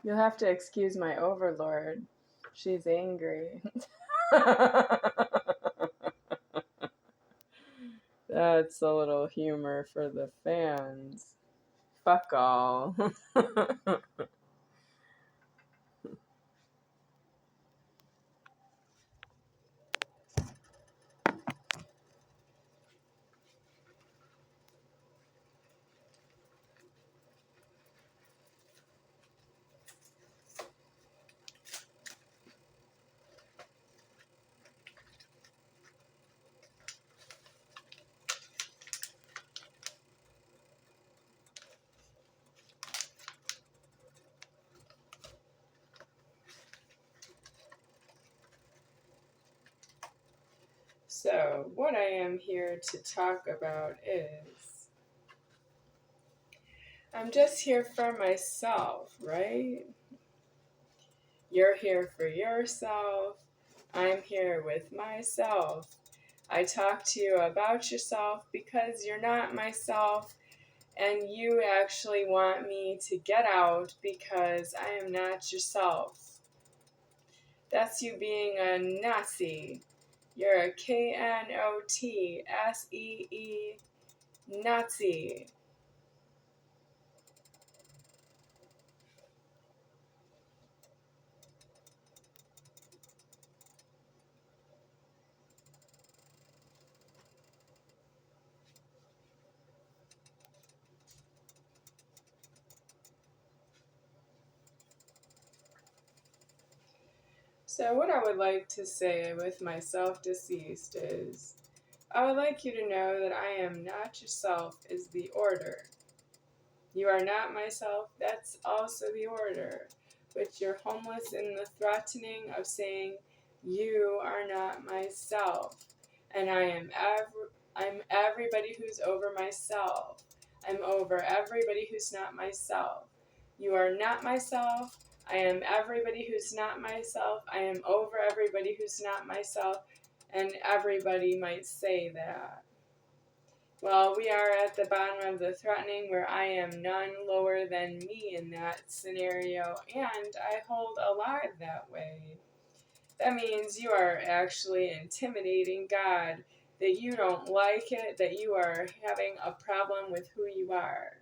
You'll have to excuse my overlord. She's angry. That's a little humor for the fans. Fuck all. So, what I am here to talk about is, I'm just here for myself, right? You're here for yourself. I'm here with myself. I talk to you about yourself because you're not myself, and you actually want me to get out because I am not yourself. That's you being a Nazi. You're a Knotsee Nazi. So what I would like to say with my self-deceased is, I would like you to know that I am not yourself is the order. You are not myself, that's also the order. But you're homeless in the threatening of saying, you are not myself. And I'm everybody who's over myself. I'm over everybody who's not myself. You are not myself. I am everybody who's not myself. I am over everybody who's not myself. And everybody might say that. Well, we are at the bottom of the threatening where I am none lower than me in that scenario, and I hold a lot that way. That means you are actually intimidating God, that you don't like it, that you are having a problem with who you are.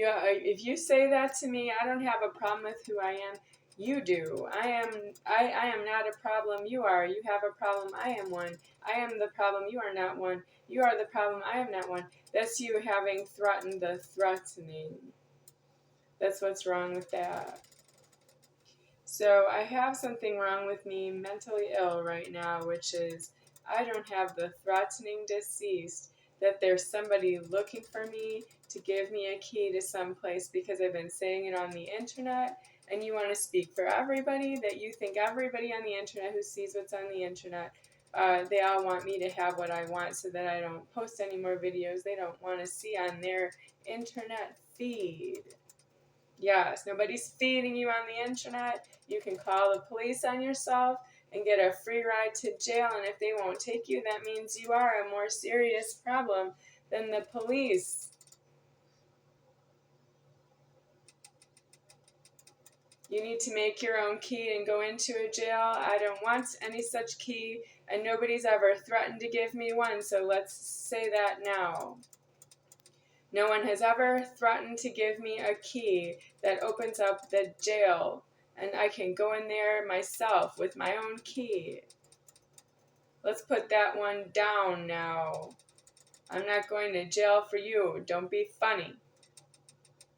If you say that to me, I don't have a problem with who I am. You do. I am not a problem. You are. You have a problem. I am one. I am the problem. You are not one. You are the problem. I am not one. That's you having threatened the threatening. That's what's wrong with that. So I have something wrong with me, mentally ill right now, which is I don't have the threatening deceased, that there's somebody looking for me to give me a key to some place because I've been saying it on the internet, and you want to speak for everybody, that you think everybody on the internet who sees what's on the internet, they all want me to have what I want so that I don't post any more videos they don't want to see on their internet feed. Yes, nobody's feeding you on the internet. You can call the police on yourself and get a free ride to jail, and if they won't take you, that means you are a more serious problem than the police. You need to make your own key and go into a jail. I don't want any such key, and nobody's ever threatened to give me one, so let's say that now. No one has ever threatened to give me a key that opens up the jail, and I can go in there myself with my own key. Let's put that one down now. I'm not going to jail for you. Don't be funny.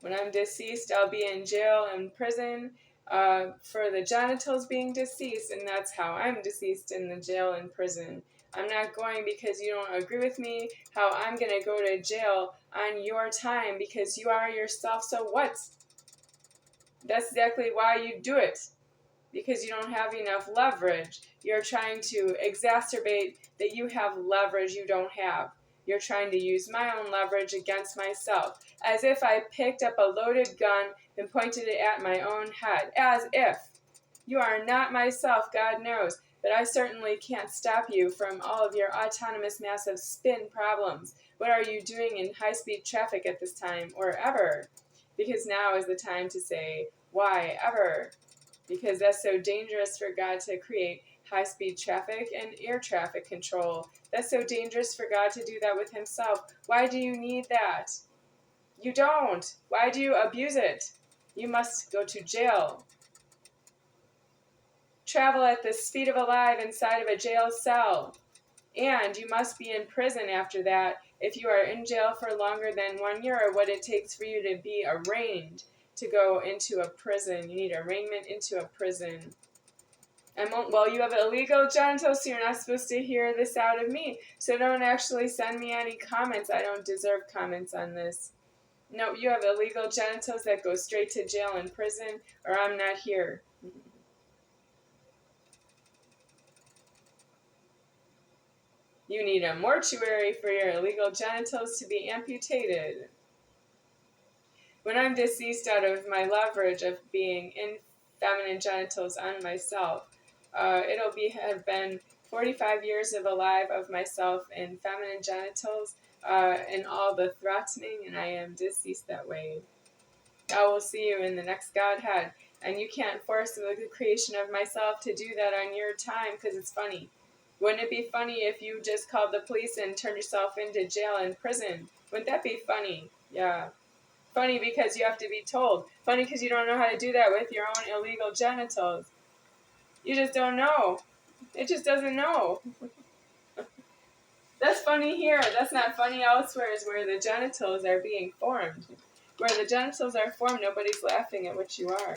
When I'm deceased, I'll be in jail and prison for the genitals being deceased, and that's how I'm deceased, in the jail and prison. I'm not going because you don't agree with me how I'm going to go to jail on your time because you are yourself, so what? That's exactly why you do it. Because you don't have enough leverage. You're trying to exacerbate that you have leverage you don't have. You're trying to use my own leverage against myself. As if I picked up a loaded gun and pointed it at my own head. As if. You are not myself, God knows. But I certainly can't stop you from all of your autonomous massive spin problems. What are you doing in high-speed traffic at this time, or ever? Because now is the time to say, why ever? Because that's so dangerous for God to create high-speed traffic and air traffic control. That's so dangerous for God to do that with himself. Why do you need that? You don't. Why do you abuse it? You must go to jail. Travel at the speed of a live inside of a jail cell. And you must be in prison after that if you are in jail for longer than 1 year, or what it takes for you to be arraigned to go into a prison. You need arraignment into a prison. Well, you have illegal genitals, so you're not supposed to hear this out of me. So don't actually send me any comments. I don't deserve comments on this. No, you have illegal genitals that go straight to jail and prison, or I'm not here. You need a mortuary for your illegal genitals to be amputated. When I'm deceased out of my leverage of being in feminine genitals on myself, have been 45 years of alive of myself in feminine genitals and all the threatening, and I am deceased that way. I will see you in the next Godhead, and you can't force the creation of myself to do that on your time because it's funny. Wouldn't it be funny if you just called the police and turned yourself into jail and prison? Wouldn't that be funny? Yeah. Funny because you have to be told. Funny because you don't know how to do that with your own illegal genitals. You just don't know. It just doesn't know. That's funny here. That's not funny elsewhere, is where the genitals are being formed. Where the genitals are formed, nobody's laughing at what you are.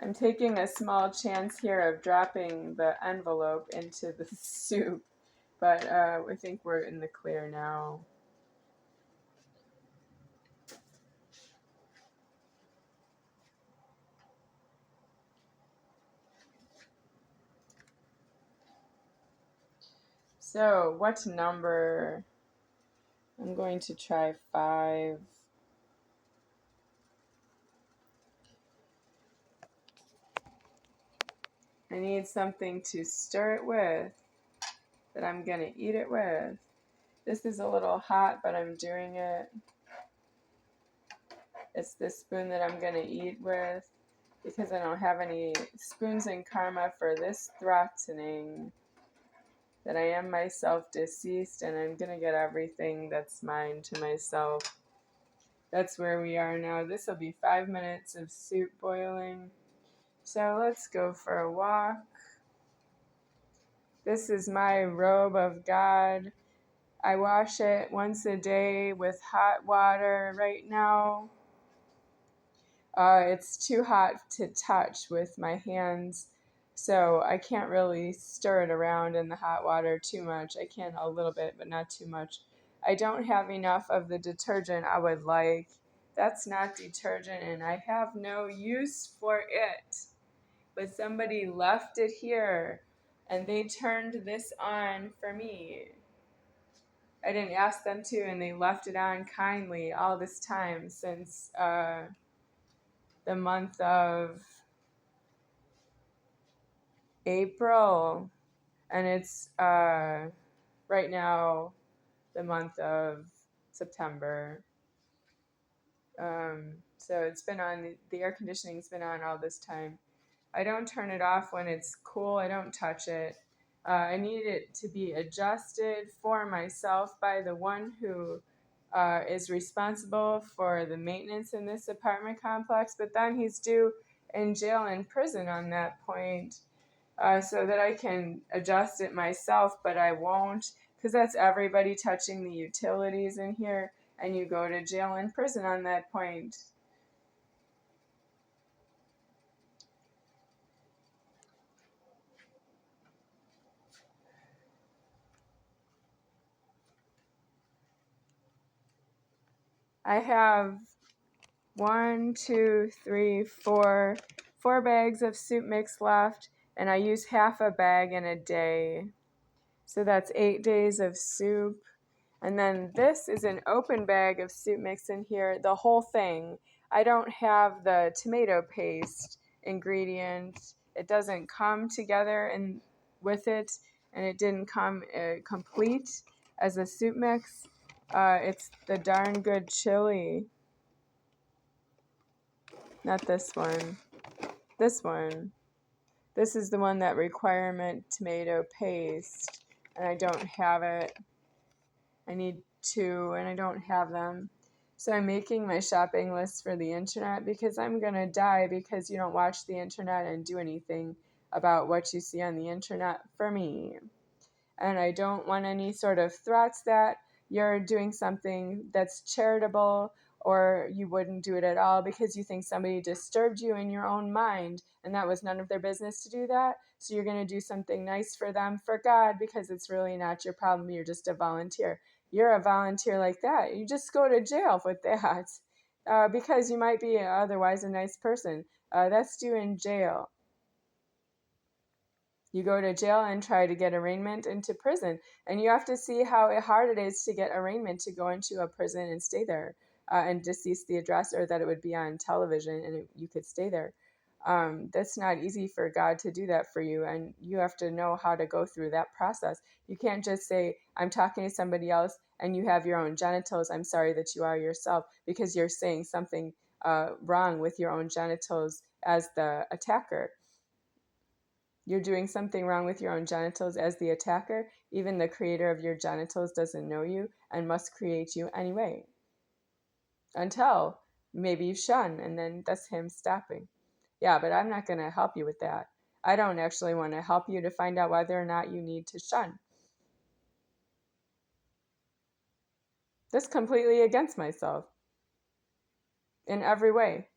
I'm taking a small chance here of dropping the envelope into the soup, but I think we're in the clear now. So, what number? I'm going to try 5. I need something to stir it with that I'm going to eat it with. This is a little hot, but I'm doing it. It's this spoon that I'm going to eat with because I don't have any spoons in karma for this threatening that I am myself deceased and I'm going to get everything that's mine to myself. That's where we are now. This will be 5 minutes of soup boiling. So let's go for a walk. This is my robe of God. I wash it once a day with hot water right now. It's too hot to touch with my hands, so I can't really stir it around in the hot water too much. I can a little bit, but not too much. I don't have enough of the detergent I would like. That's not detergent, and I have no use for it. But somebody left it here, and they turned this on for me. I didn't ask them to, and they left it on kindly all this time since the month of April, and it's right now the month of September. So it's been on, the air conditioning's been on all this time. I don't turn it off when it's cool. I don't touch it. I need it to be adjusted for myself by the one who is responsible for the maintenance in this apartment complex, but then he's due in jail and prison on that point, so that I can adjust it myself, but I won't, because that's everybody touching the utilities in here, and you go to jail and prison on that point. I have 1, 2, 3, 4 bags of soup mix left, and I use half a bag in a day. So that's 8 days of soup. And then this is an open bag of soup mix in here, the whole thing. I don't have the tomato paste ingredient. It doesn't come together and with it, and it didn't come complete as a soup mix. It's the darn good chili. Not this one. This one. This is the one that requirement tomato paste, and I don't have it. I need two, and I don't have them. So I'm making my shopping list for the internet because I'm going to die because you don't watch the internet and do anything about what you see on the internet for me. And I don't want any sort of threats that you're doing something that's charitable or you wouldn't do it at all because you think somebody disturbed you in your own mind and that was none of their business to do that. So you're going to do something nice for them for God because it's really not your problem. You're just a volunteer. You're a volunteer like that. You just go to jail with that because you might be otherwise a nice person. That's due in jail. You go to jail and try to get arraignment into prison. And you have to see how hard it is to get arraignment to go into a prison and stay there and decease the address, or that it would be on television and you could stay there. That's not easy for God to do that for you. And you have to know how to go through that process. You can't just say, I'm talking to somebody else and you have your own genitals. I'm sorry that you are yourself, because you're saying something wrong with your own genitals as the attacker. You're doing something wrong with your own genitals as the attacker. Even the creator of your genitals doesn't know you and must create you anyway. Until maybe you shun, and then that's him stopping. Yeah, but I'm not going to help you with that. I don't actually want to help you to find out whether or not you need to shun. That's completely against myself in every way.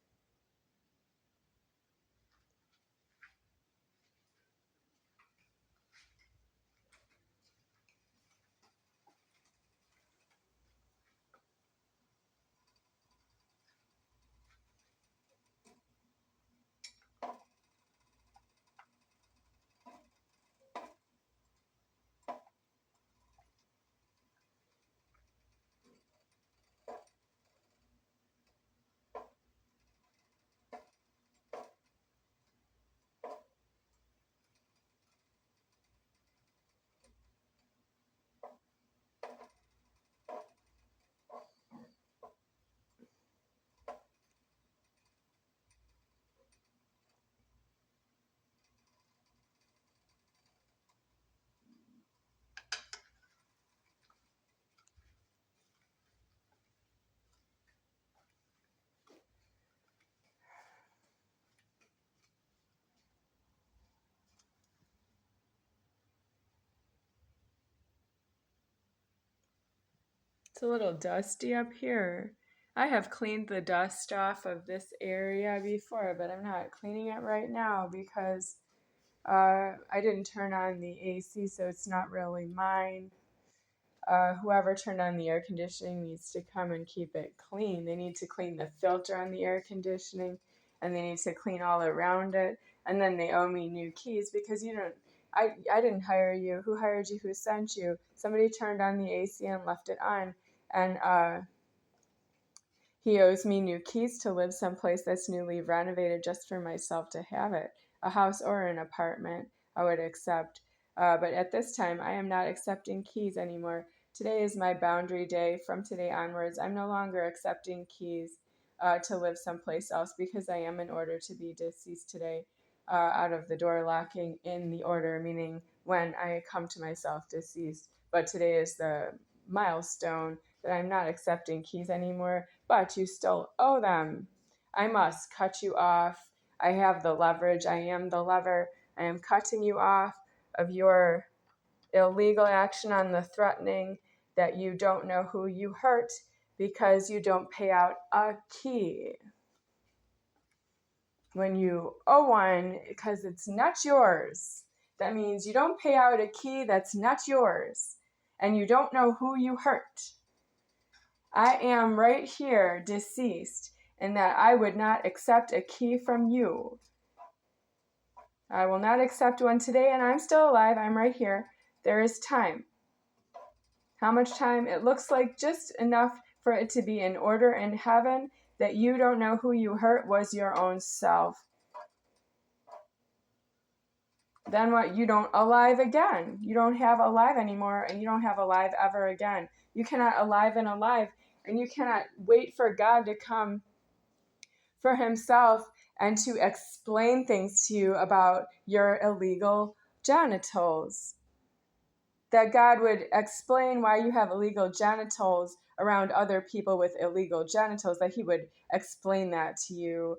It's a little dusty up here. I have cleaned the dust off of this area before, but I'm not cleaning it right now because I didn't turn on the AC, so it's not really mine. Whoever turned on the air conditioning needs to come and keep it clean. They need to clean the filter on the air conditioning, and they need to clean all around it. And then they owe me new keys because you don't. I didn't hire you. Who hired you? Who sent you? Somebody turned on the AC and left it on, and he owes me new keys to live someplace that's newly renovated just for myself to have it. A house or an apartment I would accept. But at this time, I am not accepting keys anymore. Today is my boundary day. From today onwards, I'm no longer accepting keys to live someplace else because I am in order to be deceased today out of the door locking in the order, meaning when I come to myself deceased. But today is the milestone that I'm not accepting keys anymore, but you still owe them. I must cut you off. I have the leverage. I am the lever. I am cutting you off of your illegal action on the threatening that you don't know who you hurt because you don't pay out a key. When you owe one because it's not yours, that means you don't pay out a key that's not yours and you don't know who you hurt. I am right here deceased, and that I would not accept a key from you. I will not accept one today, and I'm still alive. I'm right here. There is time. How much time? It looks like just enough for it to be in order in heaven that you don't know who you hurt was your own self. Then what? You don't alive again. You don't have alive anymore, and you don't have alive ever again. You cannot alive and alive, and you cannot wait for God to come for himself and to explain things to you about your illegal genitals. That God would explain why you have illegal genitals around other people with illegal genitals, that he would explain that to you.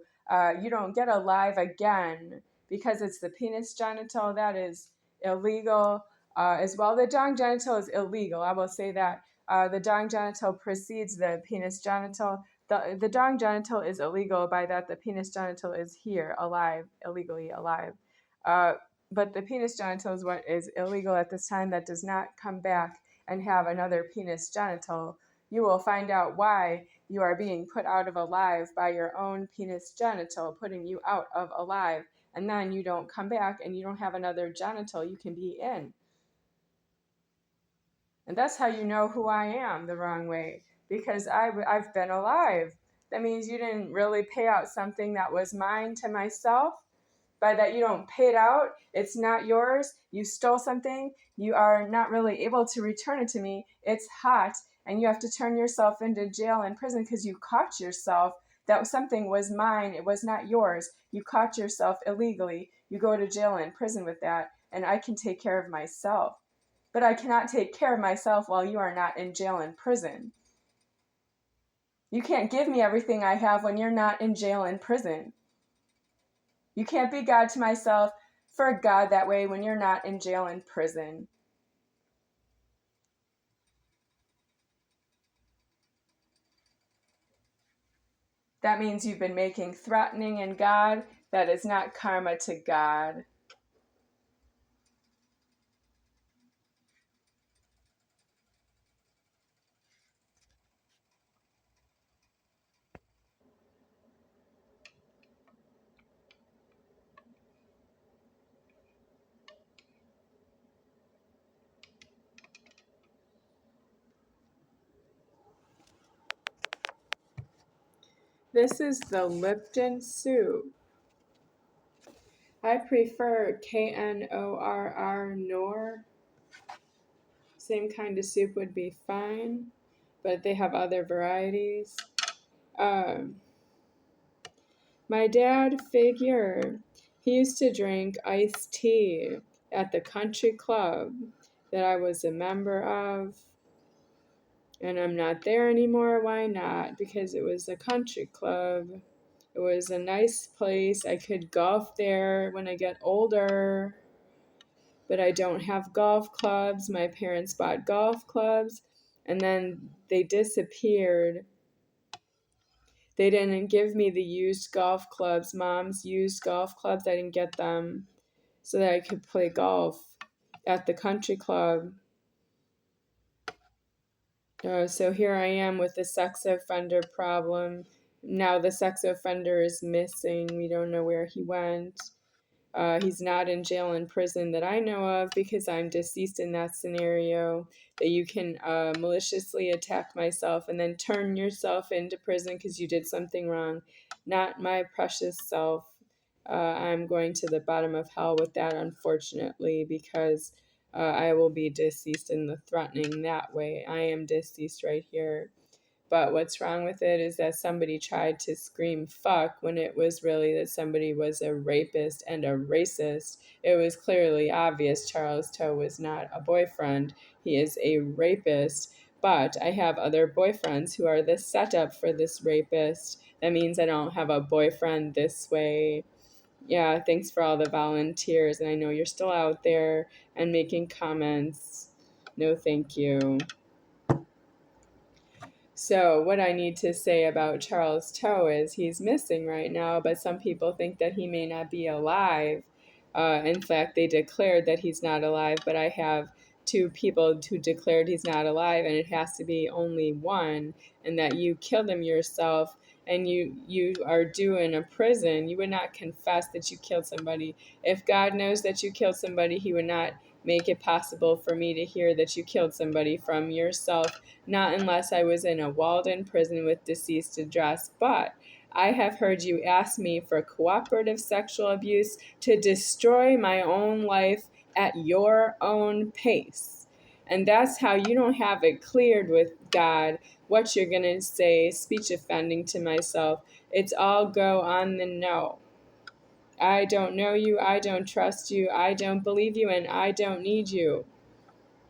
You don't get alive again because it's the penis genital that is illegal as well. The dong genital is illegal, I will say that. The dong genital precedes the penis genital. The dong genital is illegal by that the penis genital is here, alive, illegally alive. But the penis genital is what is illegal at this time. That does not come back and have another penis genital. You will find out why you are being put out of alive by your own penis genital, putting you out of alive. And then you don't come back and you don't have another genital you can be in. And that's how you know who I am the wrong way, because I've been alive. That means you didn't really pay out something that was mine to myself. By that, you don't pay it out, it's not yours, you stole something, you are not really able to return it to me, it's hot, and you have to turn yourself into jail and prison because you caught yourself that something was mine, it was not yours. You caught yourself illegally, you go to jail and prison with that, and I can take care of myself. But I cannot take care of myself while you are not in jail and prison. You can't give me everything I have when you're not in jail and prison. You can't be God to myself for God that way when you're not in jail and prison. That means you've been making threatening in God. That is not karma to God. This is the Lipton soup. I prefer KNORR, Nor. Same kind of soup would be fine, but they have other varieties. My dad figured he used to drink iced tea at the country club that I was a member of. And I'm not there anymore. Why not? Because it was a country club. It was a nice place. I could golf there when I get older. But I don't have golf clubs. My parents bought golf clubs and then they disappeared. They didn't give me the used golf clubs, Mom's used golf clubs. I didn't get them so that I could play golf at the country club. So here I am with the sex offender problem. Now the sex offender is missing. We don't know where he went. He's not in jail and prison that I know of because I'm deceased in that scenario. That you can maliciously attack myself and then turn yourself into prison because you did something wrong. Not my precious self. I'm going to the bottom of hell with that, unfortunately, because I will be deceased in the threatening that way. I am deceased right here. But what's wrong with it is that somebody tried to scream fuck when it was really that somebody was a rapist and a racist. It was clearly obvious Charles Toe was not a boyfriend. He is a rapist. But I have other boyfriends who are the setup for this rapist. That means I don't have a boyfriend this way. Yeah, thanks for all the volunteers. And I know you're still out there and making comments. No, thank you. So what I need to say about Charles Toe is he's missing right now, but some people think that he may not be alive. In fact, they declared that he's not alive, but I have two people who declared he's not alive, and it has to be only one, and that you killed him yourself, and you are due in a prison, you would not confess that you killed somebody. If God knows that you killed somebody, he would not make it possible for me to hear that you killed somebody from yourself, not unless I was in a walled-in prison with deceased address. But I have heard you ask me for cooperative sexual abuse to destroy my own life at your own pace. And that's how you don't have it cleared with God what you're going to say, speech offending to myself. It's all go on the no. I don't know you, I don't trust you, I don't believe you, and I don't need you.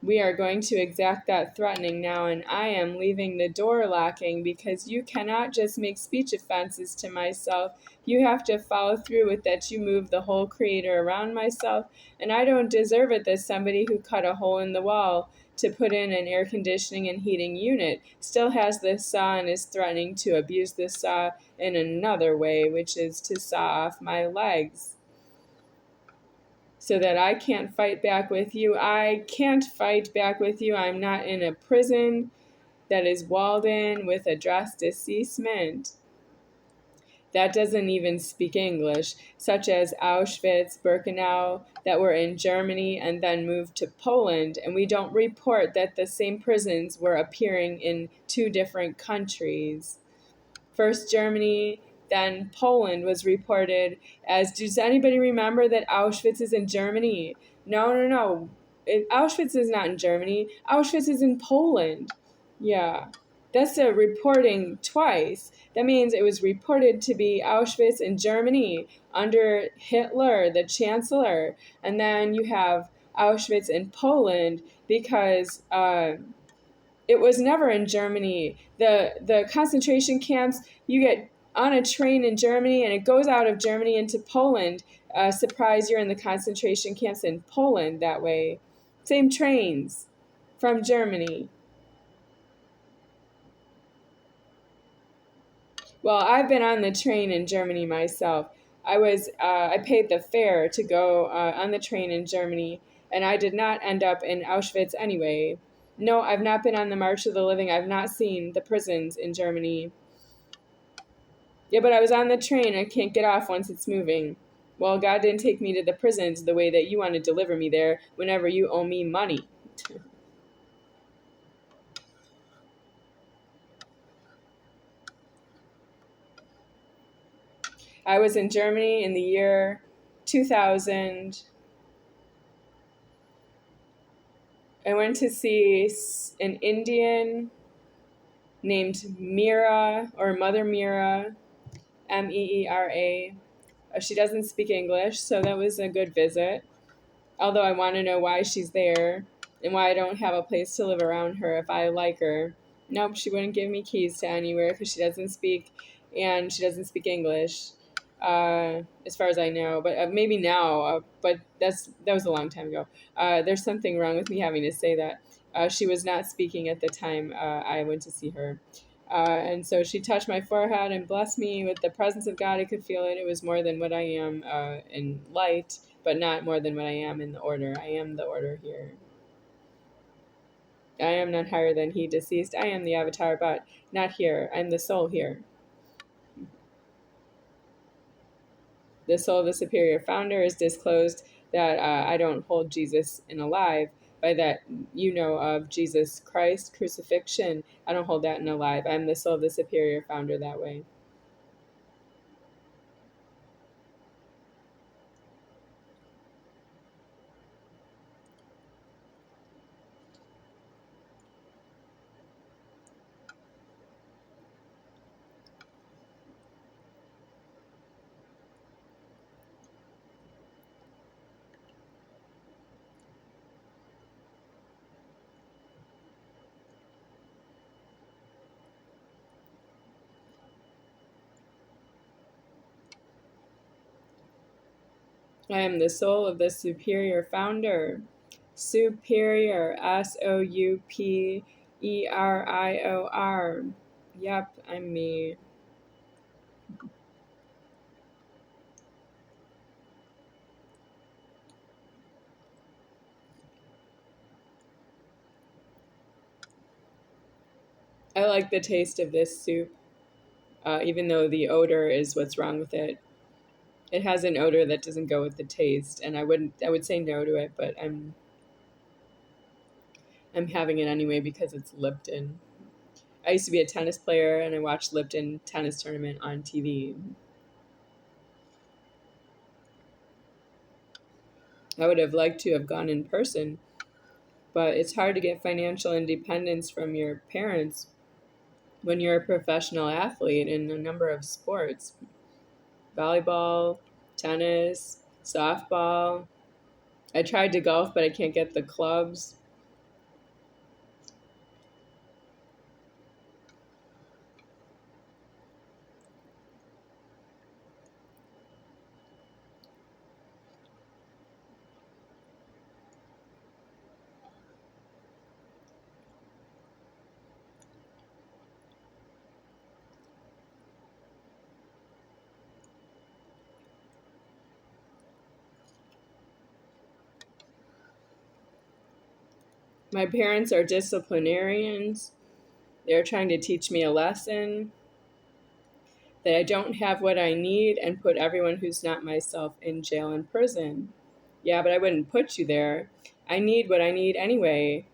We are going to exact that threatening now, and I am leaving the door locking because you cannot just make speech offenses to myself. You have to follow through with that. You move the whole creator around myself, and I don't deserve it that somebody who cut a hole in the wall to put in an air conditioning and heating unit still has this saw and is threatening to abuse this saw in another way, which is to saw off my legs. So that I can't fight back with you. I can't fight back with you. I'm not in a prison that is walled in with address deceasement. That doesn't even speak English, such as Auschwitz, Birkenau, that were in Germany and then moved to Poland, and we don't report that the same prisons were appearing in two different countries. First Germany, then Poland was reported as, does anybody remember that Auschwitz is in Germany? No. Auschwitz is not in Germany. Auschwitz is in Poland. Yeah. That's a reporting twice. That means it was reported to be Auschwitz in Germany under Hitler, the chancellor. And then you have Auschwitz in Poland because it was never in Germany. The concentration camps, you get on a train in Germany and it goes out of Germany into Poland. Surprise, you're in the concentration camps in Poland that way. Same trains from Germany. Well, I've been on the train in Germany myself. I paid the fare to go on the train in Germany, and I did not end up in Auschwitz anyway. No, I've not been on the March of the Living. I've not seen the prisons in Germany. Yeah, but I was on the train. I can't get off once it's moving. Well, God didn't take me to the prisons the way that you want to deliver me there whenever you owe me money. I was in Germany in the year 2000. I went to see an Indian named Mira, or Mother Mira, Meera. She doesn't speak English, so that was a good visit. Although I want to know why she's there and why I don't have a place to live around her if I like her. Nope, she wouldn't give me keys to anywhere because she doesn't speak English, as far as I know. But maybe now. But that was a long time ago. There's something wrong with me having to say that. She was not speaking at the time I went to see her. And so she touched my forehead and blessed me with the presence of God. I could feel it. It was more than what I am in light, but not more than what I am in the order. I am the order here. I am not higher than he deceased. I am the avatar, but not here. I'm the soul here. The soul of the superior founder is disclosed that I don't hold Jesus in alive. By that, you know of Jesus Christ, crucifixion. I don't hold that in alive. I'm the soul of the superior founder that way. I am the soul of the superior founder. Superior, Souperior. Yep, I'm me. I like the taste of this soup, even though the odor is what's wrong with it. It has an odor that doesn't go with the taste, and I would say no to it, but I'm having it anyway because it's Lipton. I used to be a tennis player, and I watched Lipton tennis tournament on TV. I would have liked to have gone in person, but it's hard to get financial independence from your parents when you're a professional athlete in a number of sports: volleyball, tennis, softball. I tried to golf, but I can't get the clubs. My parents are disciplinarians. They're trying to teach me a lesson that I don't have what I need and put everyone who's not myself in jail and prison. Yeah, but I wouldn't put you there. I need what I need anyway.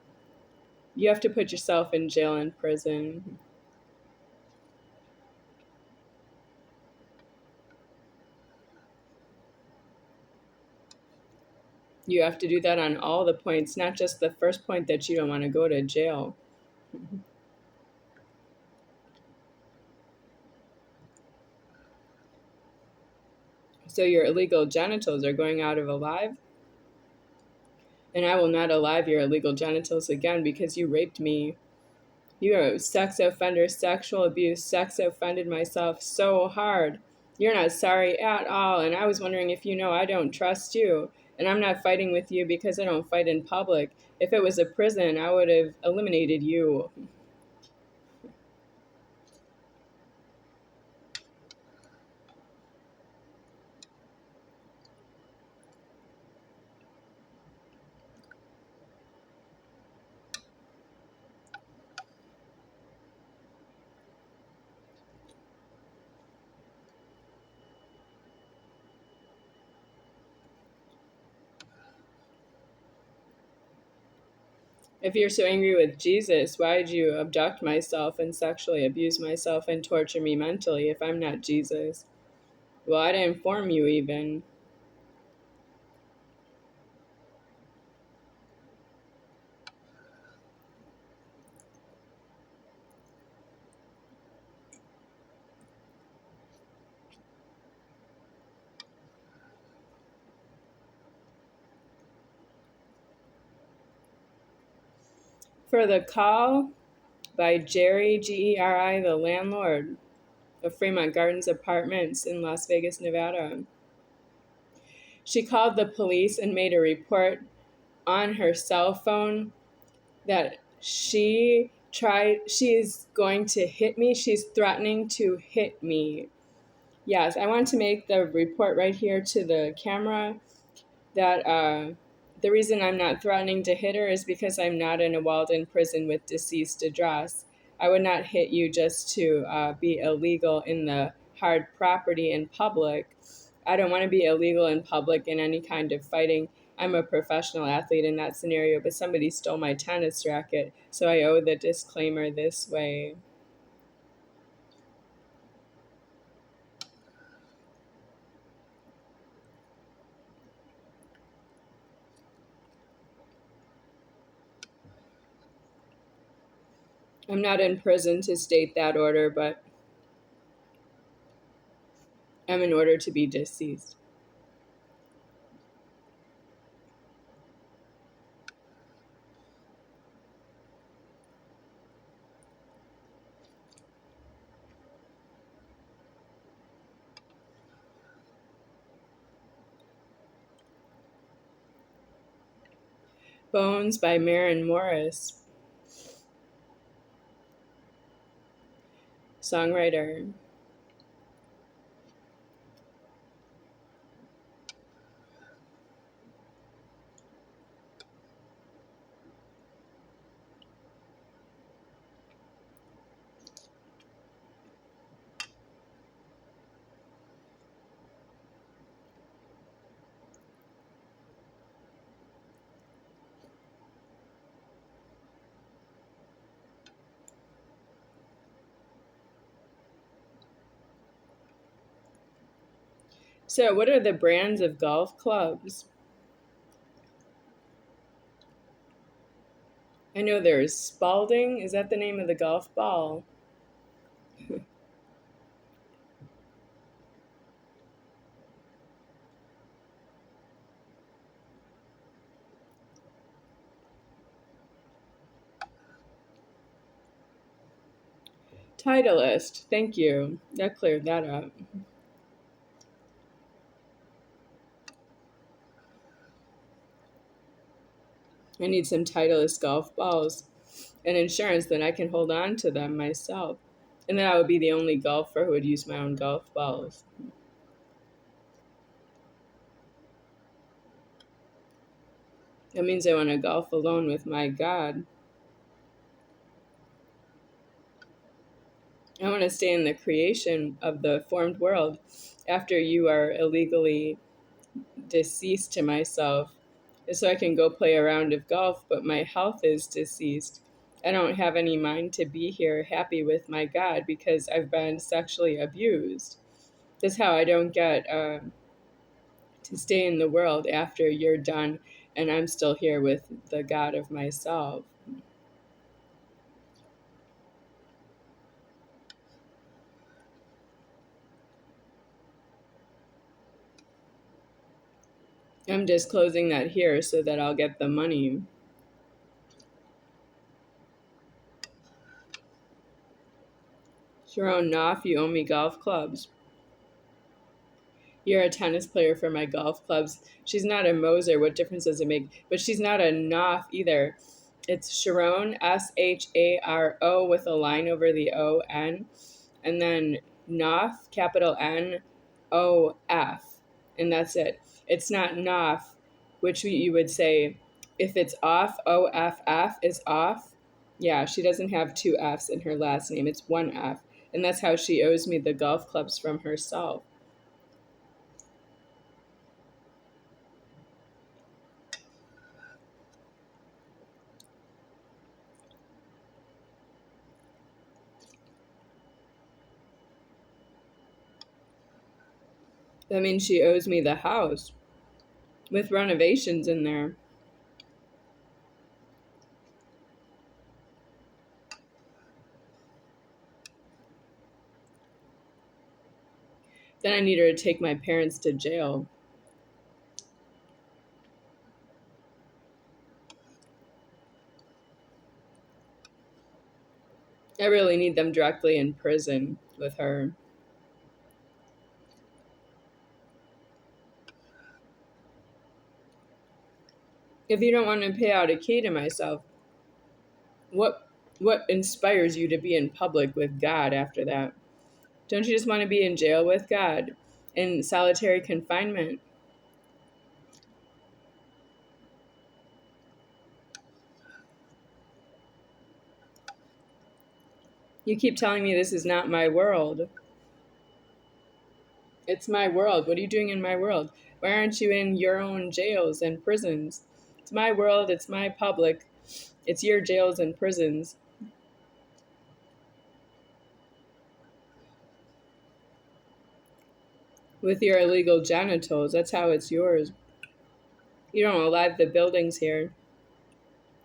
You have to put yourself in jail and prison. You have to do that on all the points, not just the first point that you don't want to go to jail. So your illegal genitals are going out of alive? And I will not alive your illegal genitals again because you raped me. You're a sex offender, sexual abuse, sex offended myself so hard. You're not sorry at all. And I was wondering if you know I don't trust you. And I'm not fighting with you because I don't fight in public. If it was a prison, I would have eliminated you. If you're so angry with Jesus, why did you abduct myself and sexually abuse myself and torture me mentally if I'm not Jesus? Well, I didn't inform you even. For the call by Jerry, Geri, the landlord of Fremont Gardens Apartments in Las Vegas, Nevada. She called the police and made a report on her cell phone that she is going to hit me. She's threatening to hit me. Yes, I want to make the report right here to the camera that the reason I'm not threatening to hit her is because I'm not in a walled-in prison with deceased address. I would not hit you just to be illegal in the hard property in public. I don't want to be illegal in public in any kind of fighting. I'm a professional athlete in that scenario, but somebody stole my tennis racket, so I owe the disclaimer this way. I'm not in prison to state that order, but I'm in order to be deceased. Bones by Maren Morris, songwriter. So, what are the brands of golf clubs? I know there's Spalding. Is that the name of the golf ball? Titleist. Thank you. That cleared that up. I need some Titleist golf balls and insurance, then I can hold on to them myself. And then I would be the only golfer who would use my own golf balls. That means I want to golf alone with my God. I want to stay in the creation of the formed world after you are illegally deceased to myself, so I can go play a round of golf, but my health is deceased. I don't have any mind to be here happy with my God because I've been sexually abused. That's how I don't get to stay in the world after you're done and I'm still here with the God of myself. I'm just closing that here so that I'll get the money. Sharon Knopf, you owe me golf clubs. You're a tennis player for my golf clubs. She's not a Moser. What difference does it make? But she's not a Knopf either. It's Sharon, Sharo, with a line over the O-N. And then Knopf, capital N-O-F. And that's it. It's not Knopf, which you would say, if it's off, O-F-F is off. Yeah, she doesn't have two F's in her last name. It's one F. And that's how she owes me the golf clubs from herself. That means she owes me the house with renovations in there. Then I need her to take my parents to jail. I really need them directly in prison with her. If you don't want to pay out a key to myself, what what inspires you to be in public with God after that? Don't you just want to be in jail with God in solitary confinement? You keep telling me this is not my world. It's my world. What are you doing in my world? Why aren't you in your own jails and prisons? It's my world. It's my public. It's your jails and prisons. With your illegal genitals. That's how it's yours. You don't alive the buildings here.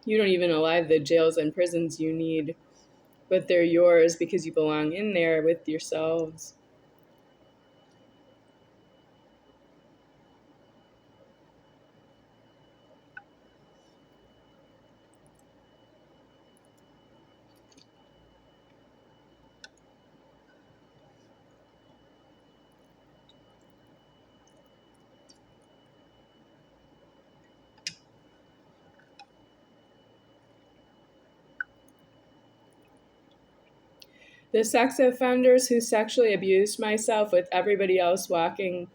You don't even alive the jails and prisons you need. But they're yours because you belong in there with yourselves. The sex offenders who sexually abused myself with everybody else walking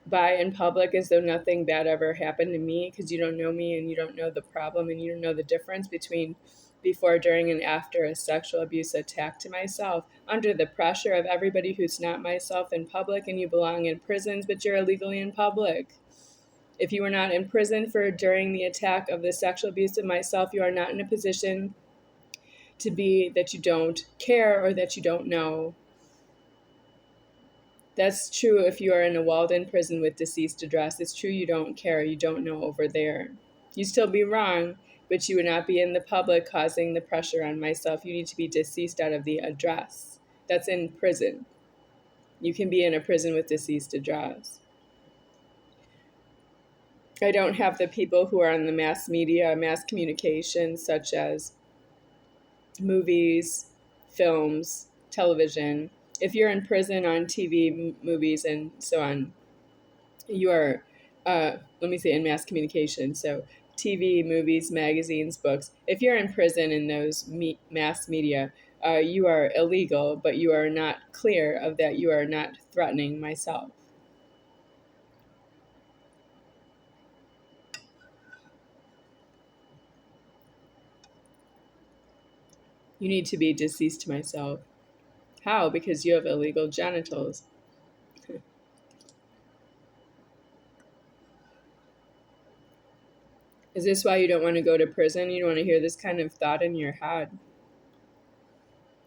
by in public as though nothing bad ever happened to me because you don't know me and you don't know the problem and you don't know the difference between before, during, and after a sexual abuse attack to myself under the pressure of everybody who's not myself in public, and you belong in prisons, but you're illegally in public. If you were not in prison for during the attack of the sexual abuse of myself, you are not in a position to be that you don't care or that you don't know. That's true if you are in a walled-in prison with deceased address. It's true you don't care. You don't know over there. You'd still be wrong, but you would not be in the public causing the pressure on myself. You need to be deceased out of the address. That's in prison. You can be in a prison with deceased address. I don't have the people who are on the mass media, mass communication, such as movies, films, television. If you're in prison on TV, movies, and so on, you are, let me say, in mass communication. So TV, movies, magazines, books. If you're in prison in those mass media, you are illegal, but you are not clear of that. You are not threatening myself. You need to be deceased to myself. How? Because you have illegal genitals. Is this why you don't want to go to prison? You don't want to hear this kind of thought in your head.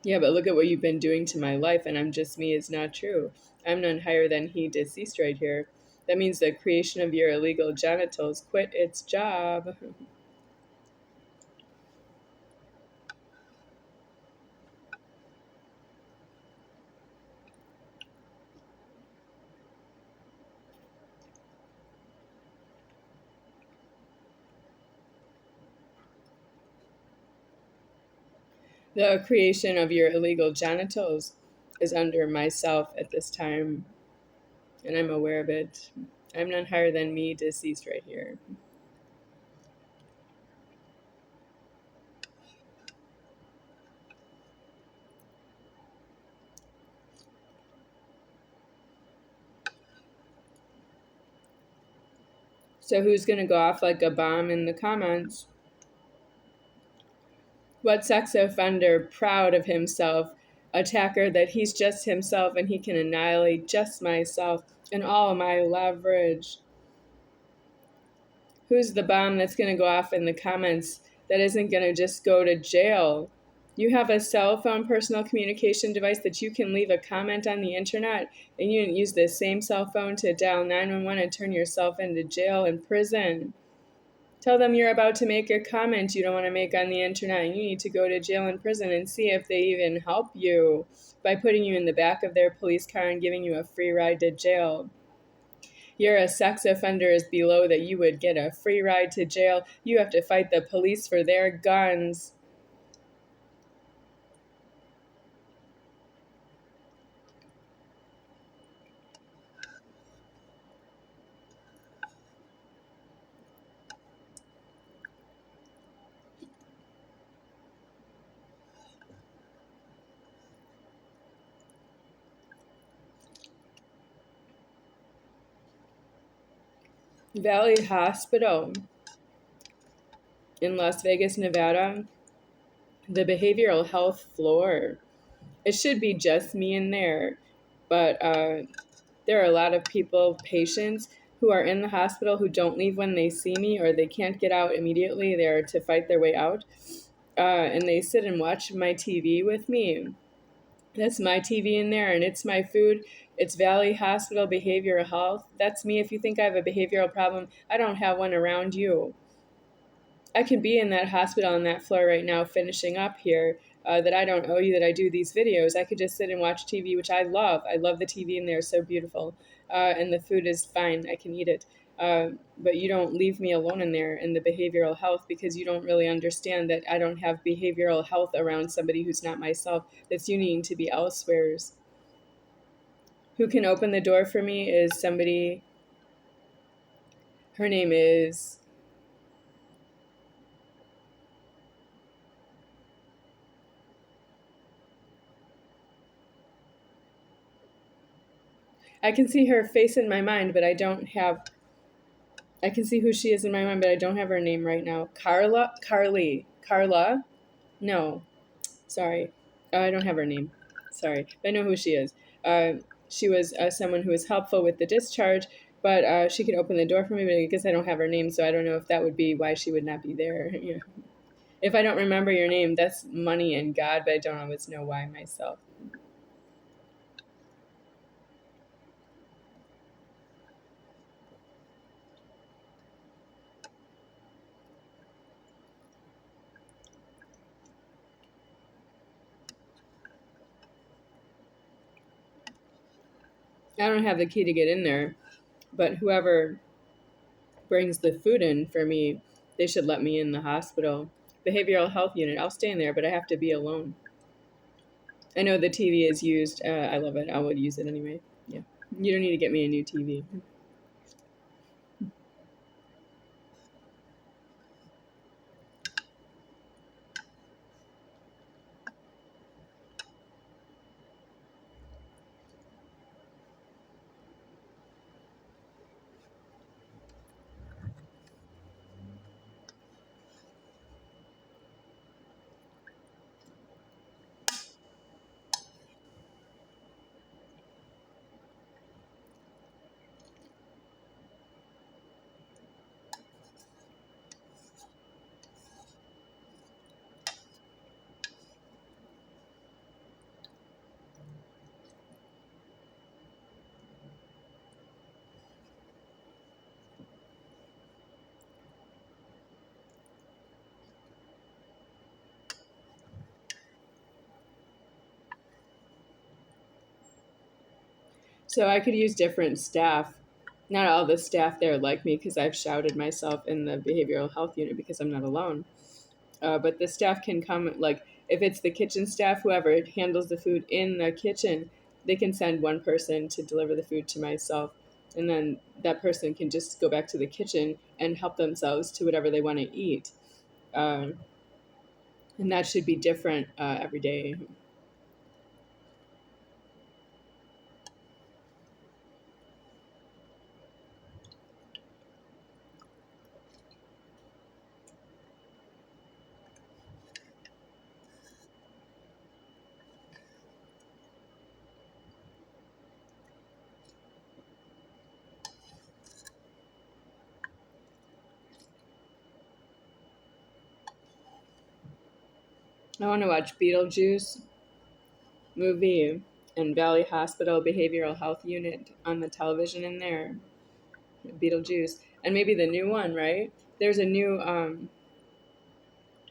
Yeah, but look at what you've been doing to my life, and I'm just me is not true. I'm none higher than he deceased right here. That means the creation of your illegal genitals quit its job. The creation of your illegal genitals is under myself at this time, and I'm aware of it. I'm none higher than me deceased right here. So who's going to go off like a bomb in the comments? What sex offender proud of himself, attacker that he's just himself and he can annihilate just myself and all my leverage? Who's the bomb that's going to go off in the comments that isn't going to just go to jail? You have a cell phone personal communication device that you can leave a comment on the internet, and you didn't use the same cell phone to dial 911 and turn yourself into jail and prison. Tell them you're about to make a comment you don't want to make on the internet, and you need to go to jail and prison and see if they even help you by putting you in the back of their police car and giving you a free ride to jail. You're a sex offender is below that you would get a free ride to jail. You have to fight the police for their guns. Valley Hospital in Las Vegas, Nevada, the behavioral health floor. It should be just me in there, but there are a lot of people, patients, who are in the hospital who don't leave when they see me or they can't get out immediately. They're to fight their way out. And they sit and watch my TV with me. That's my TV in there, and it's my food. It's Valley Hospital Behavioral Health. That's me. If you think I have a behavioral problem, I don't have one around you. I can be in that hospital on that floor right now finishing up here, that I don't owe you that I do these videos. I could just sit and watch TV, which I love. I love the TV in there, it's so beautiful. And the food is fine, I can eat it. But you don't leave me alone in there in the behavioral health because you don't really understand that I don't have behavioral health around somebody who's not myself. That's you needing to be elsewheres. Who can open the door for me is somebody, her name is I can see her face in my mind, but I can see who she is in my mind, but I don't have her name right now. Carla? No, sorry. I don't have her name. Sorry. I know who she is. She was someone who was helpful with the discharge, but she could open the door for me, but I guess I don't have her name, so I don't know if that would be why she would not be there. Yeah. If I don't remember your name, that's money and God, but I don't always know why myself. I don't have the key to get in there, but whoever brings the food in for me, they should let me in the hospital. Behavioral health unit, I'll stay in there, but I have to be alone. I know the TV is used. I love it. I would use it anyway. Yeah. You don't need to get me a new TV. So I could use different staff. Not all the staff there like me because I've shouted myself in the behavioral health unit because I'm not alone. But the staff can come, like, if it's the kitchen staff, whoever handles the food in the kitchen, they can send one person to deliver the food to myself. And then that person can just go back to the kitchen and help themselves to whatever they want to eat. Um, and that should be different every day. I want to watch Beetlejuice movie and Valley Hospital Behavioral Health Unit on the television in there. Beetlejuice. And maybe the new one, right? There's a new a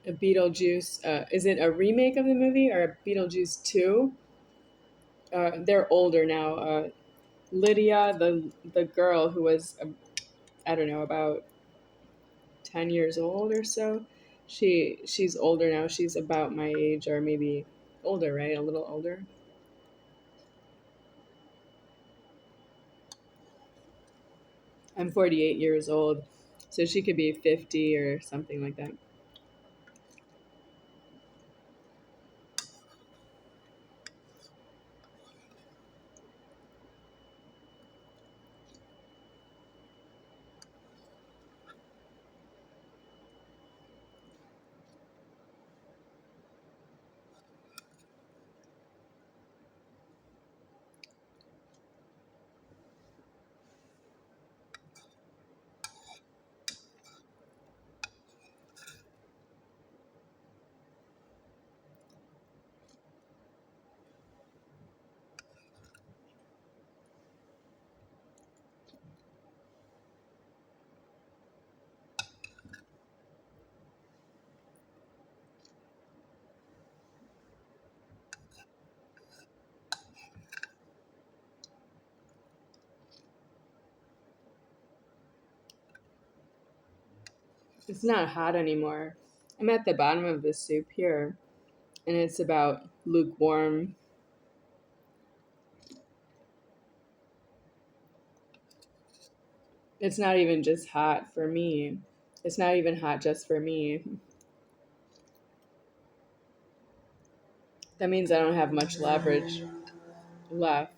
Beetlejuice. Is it a remake of the movie or a Beetlejuice 2? They're older now. Lydia, the girl who was, I don't know, about 10 years old or so, she's older now. She's about my age or maybe older, right? A little older. I'm 48 years old, so she could be 50 or something like that. It's not hot anymore. I'm at the bottom of the soup here, and it's about lukewarm. It's not even just hot for me. It's not even hot just for me. That means I don't have much leverage left.